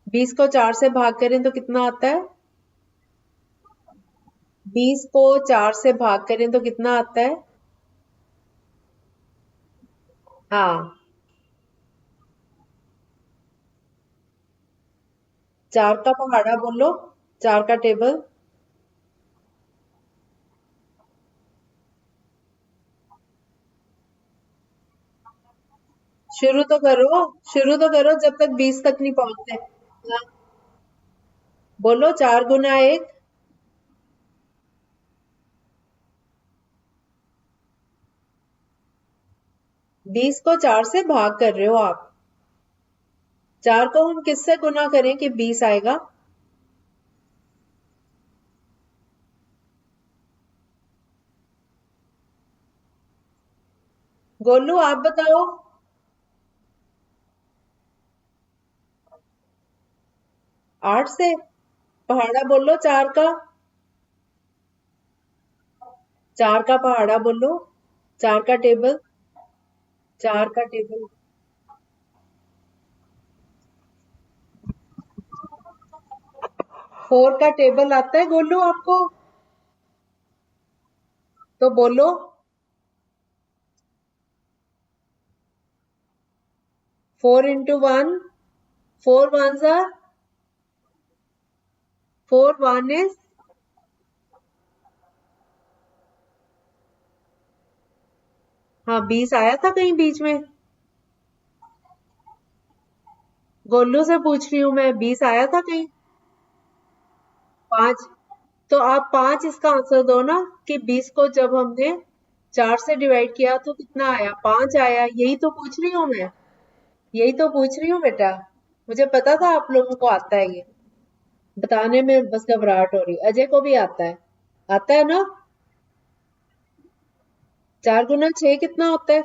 20 को 4 से भाग करें तो कितना आता है? 20 को 4 से भाग करें तो कितना आता है? हाँ, 4 का पहाड़ा बोलो, 4 का टेबल। शुरू तो करो, शुरू तो करो जब तक 20 तक नहीं पहुंचते। हाँ, बोलो 4 गुना 1। 20 को 4 से भाग कर रहे हो आप। 4 को हम किससे गुना करें कि 20 आएगा? गोलू आप बताओ। 8 से। पहाड़ा बोलो 4 का। 4 का पहाड़ा बोलो, 4 का टेबल। 4 का टेबल। 4 का टेबल आता है गोलू आपको? तो बोलो। 4 × 1, 4 1s are 4 1 is। हाँ, 20 आया था कहीं बीच में? गोलू से पूछ रही हूँ मैं, 20 आया था कहीं? 5। तो आप 5 इसका आंसर दो ना, कि 20 को जब हमने 4 से डिवाइड किया तो कितना आया? 5 आया। यही तो पूछ रही हूँ मैं, यही तो पूछ रही हूँ बेटा। मुझे पता था आप लोगों को आता है ये, बताने में बस घबराहट हो रही। अजय को भी आता है, आता है ना? 4 गुना 6 कितना होता है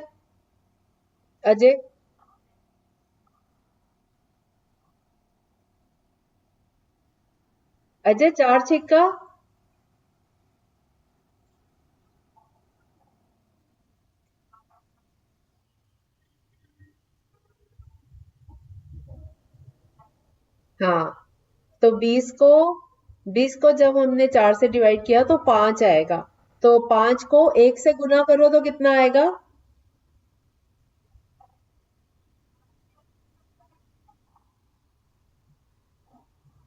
अजय? अजय 4 छिक्का। हाँ, तो 20 को जब हमने 4 से डिवाइड किया तो 5 आएगा। तो 5 को 1 से गुना करो तो कितना आएगा?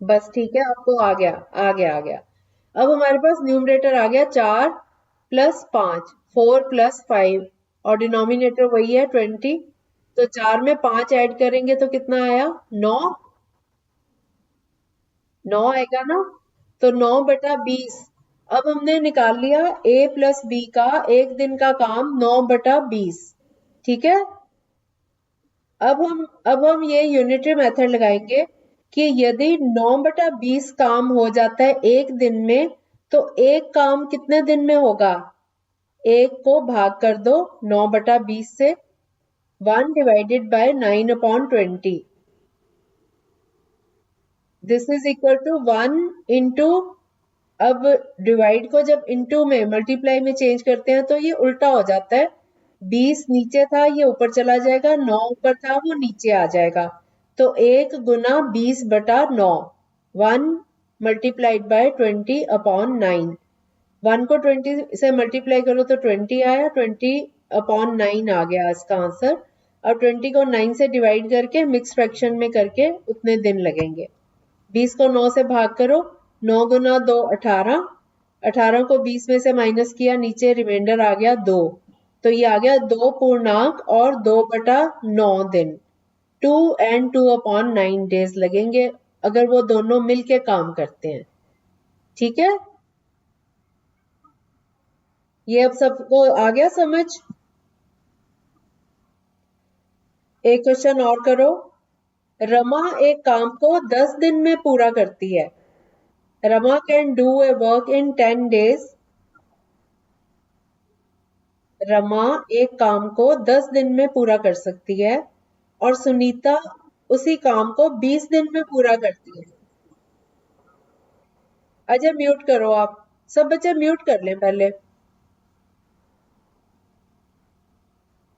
बस ठीक है, आपको आ गया, आ गया, आ गया। अब हमारे पास न्यूमरेटर आ गया 4 प्लस 5, 4 प्लस 5, और डिनोमिनेटर वही है 20। तो 4 में 5 ऐड करेंगे तो कितना आया? 9। 9 आएगा ना? तो 9/20। अब हमने निकाल लिया a प्लस बी का एक दिन का काम 9/20। ठीक है। अब हम ये यूनिटरी मेथड लगाएंगे कि यदि 9/20 काम हो जाता है एक दिन में, तो एक काम कितने दिन में होगा? एक को भाग कर दो 9/20 से, 1 divided by 9/20। This is equal to 1 into, अब डिवाइड को जब इंटू में मल्टीप्लाई में चेंज करते हैं तो ये उल्टा हो जाता है। 20 नीचे था, ये ऊपर चला जाएगा, 9 ऊपर था, वो नीचे आ जाएगा। तो 1 गुना 20/9, 1 मल्टीप्लाइड बाय 20/9। 1 को 20 से मल्टीप्लाई करो तो 20 आया, 20/9 आ गया इसका आंसर। अब 20 को 9 से डिवाइड करके मिक्स फ्रैक्शन में करके उतने दिन लगेंगे। 20 को 9 से भाग करो, 9 गुना 2 18, 18 को 20 में से माइनस किया, नीचे रिमाइंडर आ गया 2। तो ये आ गया 2 पूर्णांक और 2/9 दिन। 2 and 2/9 डेज लगेंगे अगर वो दोनों मिलके काम करते हैं। ठीक है, ये अब सबको आ गया समझ। एक क्वेश्चन और करो। रमा एक काम को 10 दिन में पूरा करती है। Rama can do a work in 10 days. Rama एक काम को 10 दिन में पूरा कर सकती है और सुनीता उसी काम को 20 दिन में पूरा करती है। अजय म्यूट करो आप, सब बच्चे म्यूट कर लें पहले,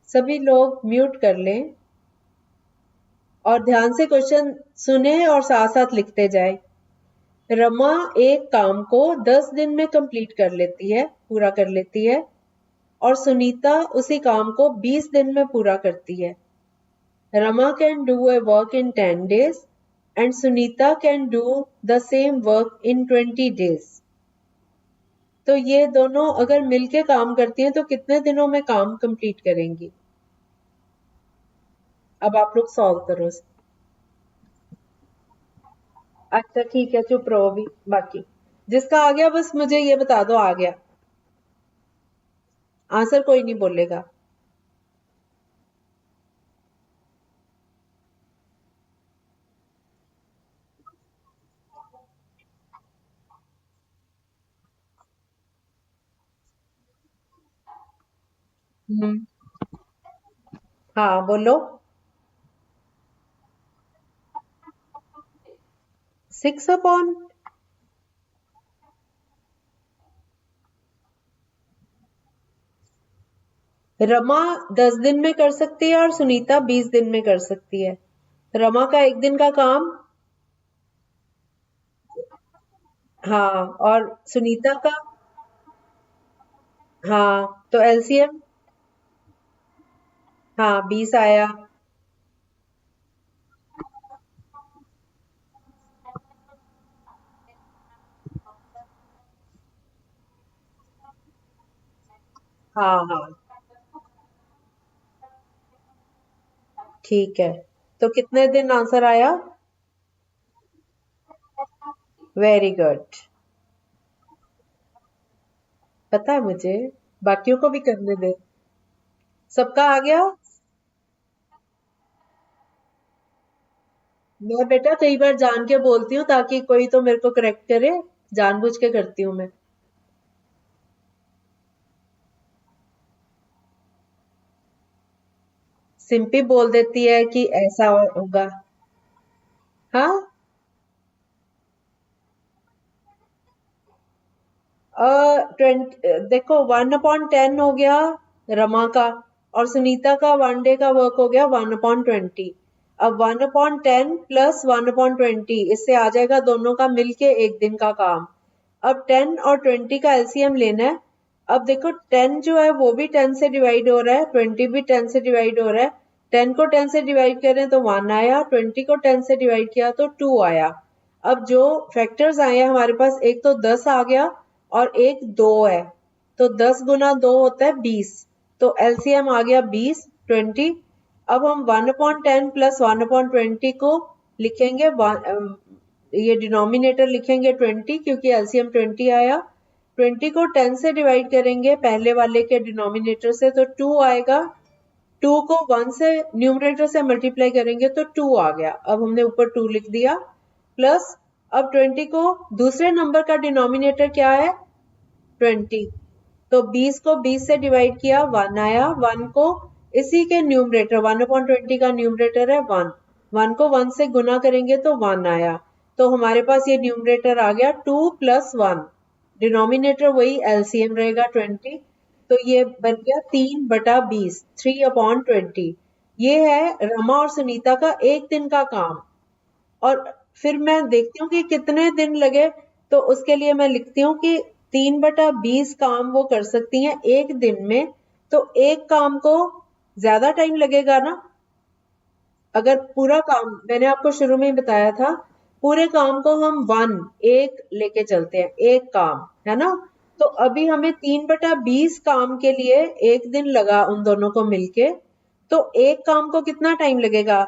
सभी लोग म्यूट कर लें और ध्यान से क्वेश्चन सुने और साथ साथ लिखते जाए। रमा एक काम को 10 दिन में कंप्लीट कर लेती है, पूरा कर लेती है और सुनीता उसी काम को 20 दिन में पूरा करती है। Rama can do a work in 10 days and Sunita can do the same work in 20 days. तो ये दोनों अगर मिलके काम करती हैं तो कितने दिनों में काम कंप्लीट करेंगी? अब आप लोग सॉल्व करो। अच्छा ठीक है, चुप रहो अभी। बाकी जिसका आ गया बस मुझे ये बता दो आ गया, आंसर कोई नहीं बोलेगा। हम्म, हाँ बोलो। 6/। रमा 10 दिन में कर सकती है और सुनीता 20 दिन में कर सकती है। रमा का एक दिन का काम, हाँ, और सुनीता का, हाँ, तो एलसीएम, हाँ 20 आया। हाँ हाँ ठीक है, तो कितने दिन आंसर आया? वेरी गुड, पता है मुझे, बाकियों को भी करने दे। सबका आ गया। मैं बेटा कई बार जान के बोलती हूँ ताकि कोई तो मेरे को करेक्ट करे, जानबूझ के करती हूँ मैं। सिंपी बोल देती है कि ऐसा होगा। हाँ, 20 देखो 1/10 हो गया रमा का और सुनीता का 1 डे का वर्क हो गया 1/20। अब 1/10 प्लस 1/20 इससे आ जाएगा दोनों का मिलके एक दिन का काम। अब 10 और 20 का एलसीएम लेना है। अब देखो 10 जो है वो भी 10 से डिवाइड हो रहा है, 20 भी 10 से डिवाइड हो रहा है। 10 को 10 से डिवाइड करें तो 1 आया, 20 को 10 से डिवाइड किया तो 2 आया। अब जो फैक्टर्स आए हैं हमारे पास, एक तो 10 आ गया और एक 2 है, तो 10 गुना 2 होता है 20, तो एलसीएम आ गया 20, 20। अब हम 1/10 प्लस 1/20 को लिखेंगे, ये डिनोमिनेटर लिखेंगे 20 क्योंकि एलसीएम 20 आया। 20 को 10 से डिवाइड करेंगे पहले वाले के डिनोमिनेटर से तो 2 आएगा। 2 को 1 से न्यूमरेटर से मल्टीप्लाई करेंगे तो 2 आ गया। अब हमने ऊपर 2 लिख दिया प्लस, अब 20 को दूसरे नंबर का डिनोमिनेटर क्या है 20, तो 20 को 20 से डिवाइड किया 1 आया। 1 को इसी के न्यूमरेटर 1/20 का न्यूमरेटर है 1, 1 को 1 से गुना करेंगे तो 1 आया। तो हमारे पास ये न्यूमरेटर आ गया 2 प्लस 1, डिनोमिनेटर वही, एलसीएम रहेगा 20। तो ये बन गया 3/20, 3/20। ये है रमा और सुनीता का एक दिन का काम। और फिर मैं देखती हूँ कि कितने दिन लगे, तो उसके लिए मैं लिखती हूँ कि 3/20 काम वो कर सकती हैं एक दिन में, तो एक काम को ज्यादा टाइम लगेगा ना। अगर पूरा काम, मैंने आपको शुरू में ही बताया था, पूरे काम को हम एक लेके चलते हैं, एक काम है ना, तो अभी हमें 3/20 काम के लिए एक दिन लगा उन दोनों को मिलके, तो एक काम को कितना टाइम लगेगा?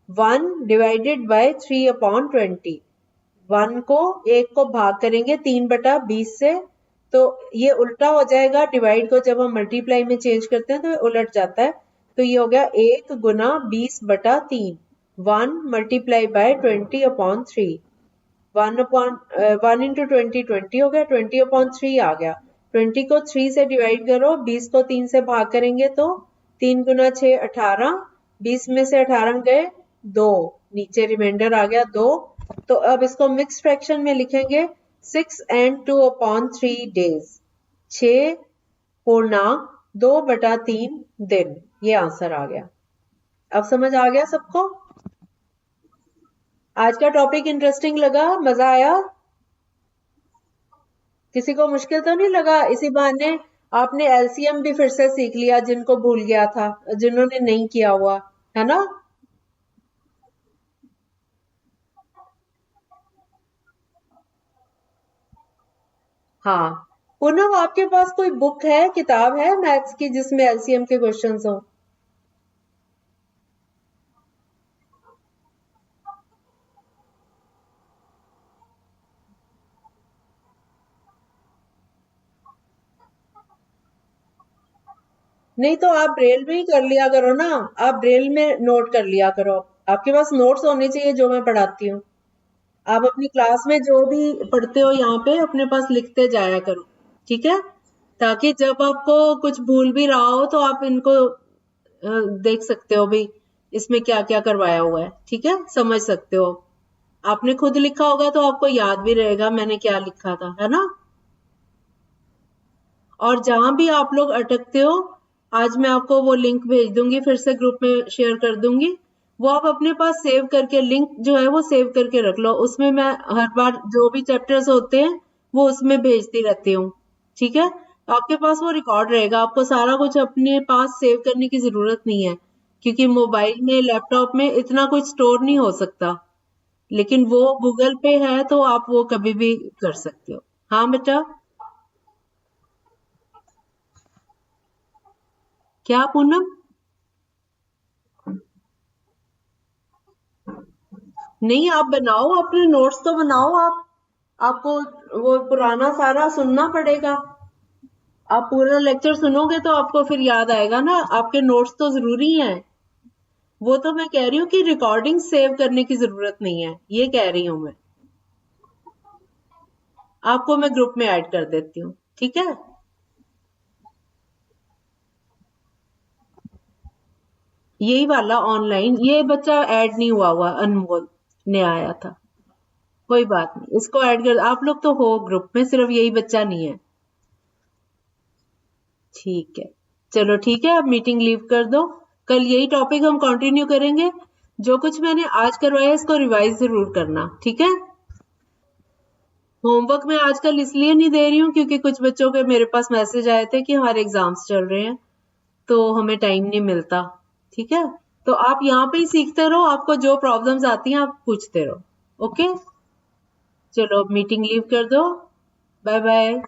1 डिवाइडेड बाय 3/20। 1 को एक को भाग करेंगे 3/20 से, तो ये उल्टा हो जाएगा। डिवाइड को जब हम मल्टीप्लाई में चेंज करते हैं तो ये उलट जाता है। तो ये हो गया 1 गुना 20/3। 1 मल्टीप्लाई बाय 20/3। 1 इंटू 20 हो गया, 20/3 आ गया। 20 को 3 से डिवाइड करो, 20 को 3 से भाग करेंगे तो 3 गुना 6 18। 20 में से 18 गए 2, नीचे रिमाइंडर आ गया 2। तो अब इसको मिक्स फ्रैक्शन में लिखेंगे 6 and 2/3 days। 6 पूर्णांक 2/3 दिन। ये आंसर आ गया। अब समझ आ गया सबको? आज का टॉपिक इंटरेस्टिंग लगा? मजा आया? किसी को मुश्किल तो नहीं लगा? इसी बहाने आपने एलसीएम भी फिर से सीख लिया, जिनको भूल गया था, जिन्होंने नहीं किया हुआ, है ना? हाँ। पूनम, आपके पास कोई बुक है, किताब है मैथ्स की जिसमें एलसीएम के क्वेश्चंस हो? नहीं तो आप ब्रेल में ही कर लिया करो ना। आप ब्रेल में नोट कर लिया करो। आपके पास नोट्स होने चाहिए जो मैं पढ़ाती हूँ। आप अपनी क्लास में जो भी पढ़ते हो यहाँ पे अपने पास लिखते जाया करो, ठीक है? ताकि जब आपको कुछ भूल भी रहा हो तो आप इनको देख सकते हो भी, इसमें क्या क्या करवाया हुआ है, ठीक है? समझ सकते हो। आपने खुद लिखा होगा तो आपको याद भी रहेगा मैंने क्या लिखा था, है ना? और जहां भी आप लोग अटकते हो, आज मैं आपको वो लिंक भेज दूंगी, फिर से ग्रुप में शेयर कर दूंगी। वो आप अपने पास सेव करके, लिंक जो है वो सेव करके रख लो। उसमें मैं हर बार जो भी चैप्टर्स होते हैं वो उसमें भेजती रहती हूँ, ठीक है? आपके पास वो रिकॉर्ड रहेगा। आपको सारा कुछ अपने पास सेव करने की जरूरत नहीं है, क्योंकि मोबाइल में, लैपटॉप में इतना कुछ स्टोर नहीं हो सकता। लेकिन वो गूगल पे है तो आप वो कभी भी कर सकते हो। हाँ बेटा? क्या पूनम? नहीं, आप बनाओ, अपने नोट्स तो बनाओ आप। आपको वो पुराना सारा सुनना पड़ेगा। आप पूरा लेक्चर सुनोगे तो आपको फिर याद आएगा ना। आपके नोट्स तो जरूरी हैं। वो तो मैं कह रही हूँ कि रिकॉर्डिंग सेव करने की जरूरत नहीं है, ये कह रही हूँ मैं। आपको मैं ग्रुप में ऐड कर देती हूँ, ठीक है? यही वाला ऑनलाइन, ये बच्चा ऐड नहीं हुआ हुआ, अनमोल ने आया था। कोई बात नहीं, इसको ऐड कर। आप लोग तो हो ग्रुप में, सिर्फ यही बच्चा नहीं है। ठीक है, चलो ठीक है, अब मीटिंग लीव कर दो। कल यही टॉपिक हम कंटिन्यू करेंगे। जो कुछ मैंने आज करवाया इसको रिवाइज जरूर करना, ठीक है? होमवर्क मैं आजकल इसलिए नहीं दे रही हूँ क्योंकि कुछ बच्चों के मेरे पास मैसेज आए थे कि हमारे एग्जाम्स चल रहे हैं, तो हमें टाइम नहीं मिलता, ठीक है? तो आप यहाँ पे ही सीखते रहो, आपको जो प्रॉब्लम्स आती हैं आप पूछते रहो। ओके, चलो अब मीटिंग लीव कर दो। Bye bye.